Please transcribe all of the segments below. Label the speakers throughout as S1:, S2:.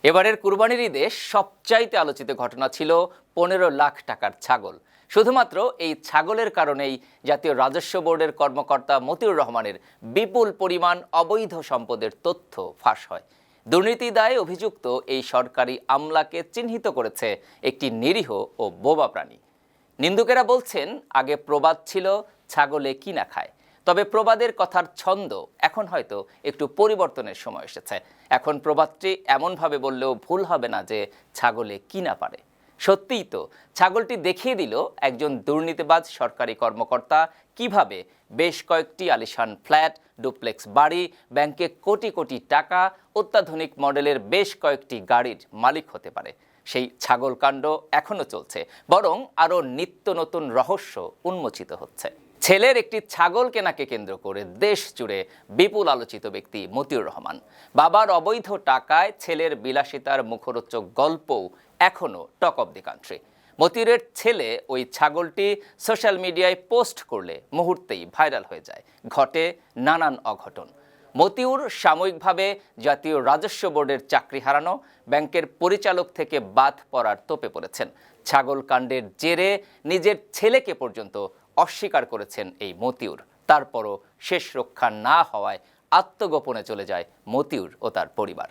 S1: এবারের কুরবানির ঈদে সবচাইতে আলোচিত ঘটনা ছিল ১৫ লাখ টাকার ছাগল। শুধুমাত্র এই ছাগলের কারণেই জাতীয় রাজস্ব বোর্ডের কর্মকর্তা মতিউর রহমানের বিপুল পরিমাণ অবৈধ সম্পদের তথ্য ফাঁস হয়। দুর্নীতি দায়ে অভিযুক্ত এই সরকারি আমলাকে চিহ্নিত করেছে একটি নিরীহ ও বোবা প্রাণী। নিন্দুকেরা বলছেন, আগে প্রবাদ ছিল ছাগলে কি না খায়, তবে প্রবাদের কথার ছন্দ এখন হয়তো একটু পরিবর্তনের সময় এসেছে। এখন প্রবাদটি এমনভাবে বললেও ভুল হবে না যে ছাগলে কি না পারে। সত্যিই তো, ছাগলটি দেখিয়ে দিল একজন দুর্নীতিবাজ সরকারি কর্মকর্তা কিভাবে বেশ কয়েকটি আলিশান ফ্ল্যাট, ডুপ্লেক্স বাড়ি, ব্যাংকে কোটি কোটি টাকা, অত্যাধুনিক মডেলের বেশ কয়েকটি গাড়ির মালিক হতে পারে। সেই ছাগল কাণ্ড এখনো চলছে, বরং আরও নিত্য নতুন রহস্য উন্মোচিত হচ্ছে। ছেলের একটি ছাগল কেনাকে কেন্দ্র করে দেশ জুড়ে বিপুল আলোচিত ব্যক্তি মতিউর রহমান। বাবার অবৈধ টাকায় ছেলের বিলাসিতার মুখরোচক গল্পও এখনো টক অব দি কান্ট্রি। মতিউরের ছেলে ওই ছাগলটি সোশ্যাল মিডিয়ায় পোস্ট করলে মুহূর্তেই ভাইরাল হয়ে যায়। ঘটে নানান অঘটন। মতিউর সাময়িকভাবে জাতীয় রাজস্ব বোর্ডের চাকরি হারানো, ব্যাংকের পরিচালক থেকে বাদ পড়ার তোপে পড়েছেন। ছাগল কাণ্ডের জেরে নিজের ছেলেকে পর্যন্ত অস্বীকার করেছেন এই মতিউর। তারপরও শেষ রক্ষা না হওয়ায় আত্মগোপনে চলে যায় মতিউর ও তার পরিবার।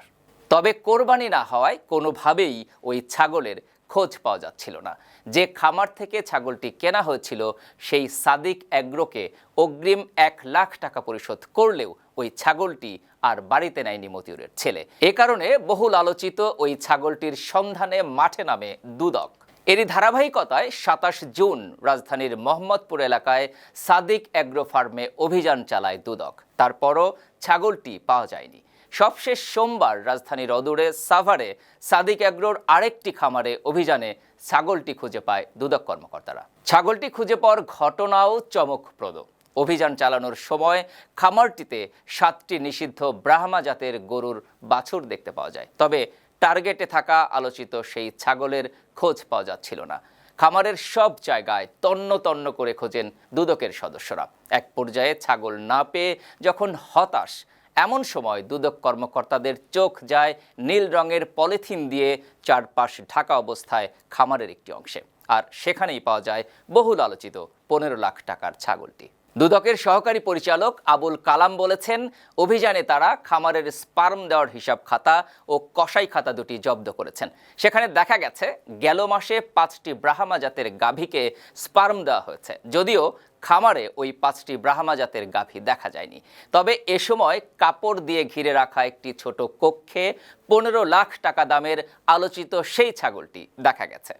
S1: তবে কোরবানি না হওয়ায় কোনোভাবেই ওই ছাগলের খোঁজ পাওয়া যাচ্ছিল না। যে খামার থেকে ছাগলটি কেনা হয়েছিল সেই সাদিক অ্যাগ্রোকে অগ্রিম ১ লাখ টাকা পরিশোধ করলেও ওই ছাগলটি আর বাড়িতে নেয়নি মতিউরের ছেলে। এ কারণে বহুল আলোচিত ওই ছাগলটির সন্ধানে মাঠে নামে দুদক। এরই ধারাবাহিকতায় ২৭ জুন রাজধানীর মোহাম্মদপুর এলাকায় সাদিক অ্যাগ্রো ফার্মে অভিযান চালায় দুদক। তারপরও ছাগলটি পাওয়া যায়নি। সবশেষ সোমবার রাজধানীর অদূরে সাভারে সাদিক অ্যাগ্রোর আরেকটি খামারে অভিযানে ছাগলটি খুঁজে পায় দুদক কর্মকর্তারা। ছাগলটি খুঁজে পাওয়ার ঘটনাও চমকপ্রদ। অভিযান চালানোর সময় খামারটিতে ৭টি নিষিদ্ধ ব্রাহ্মা জাতের গরুর বাছুর দেখতে পাওয়া যায়। তবে টার্গেটে থাকা আলোচিত সেই ছাগলের খোঁজ পাওয়া যাচ্ছিল না। খামারের সব জায়গায় তন্ন তন্ন করে খোঁজেন দুদকের সদস্যরা। এক পর্যায়ে ছাগল না পেয়ে যখন হতাশ, এমন সময় দুদক কর্মকর্তাদের চোখ যায় নীল রঙের পলিথিন দিয়ে চারপাশ ঢাকা অবস্থায় খামারের একটি অংশে। আর সেখানেই পাওয়া যায় বহুল আলোচিত ১৫ লাখ টাকার ছাগলটি। দুদকের সহকারী পরিচালক আবুল কালাম বলেছেন, অভিযানে তারা খামারের স্পার্ম দেওয়ার হিসাব খাতা ও কসাই খাতা দুটি জব্দ করেছেন। সেখানে দেখা গেছে গেল মাসে ৫টি ব্রাহ্মা জাতের গাভীকে স্পার্ম দেওয়া হয়েছে, যদিও খামারে ওই ৫টি ব্রাহ্মা জাতের গাভী দেখা যায়নি। তবে এ সময় কাপড় দিয়ে ঘিরে রাখা একটি ছোট কক্ষে ১৫ লাখ টাকা দামের আলোচিত সেই ছাগলটি দেখা গেছে।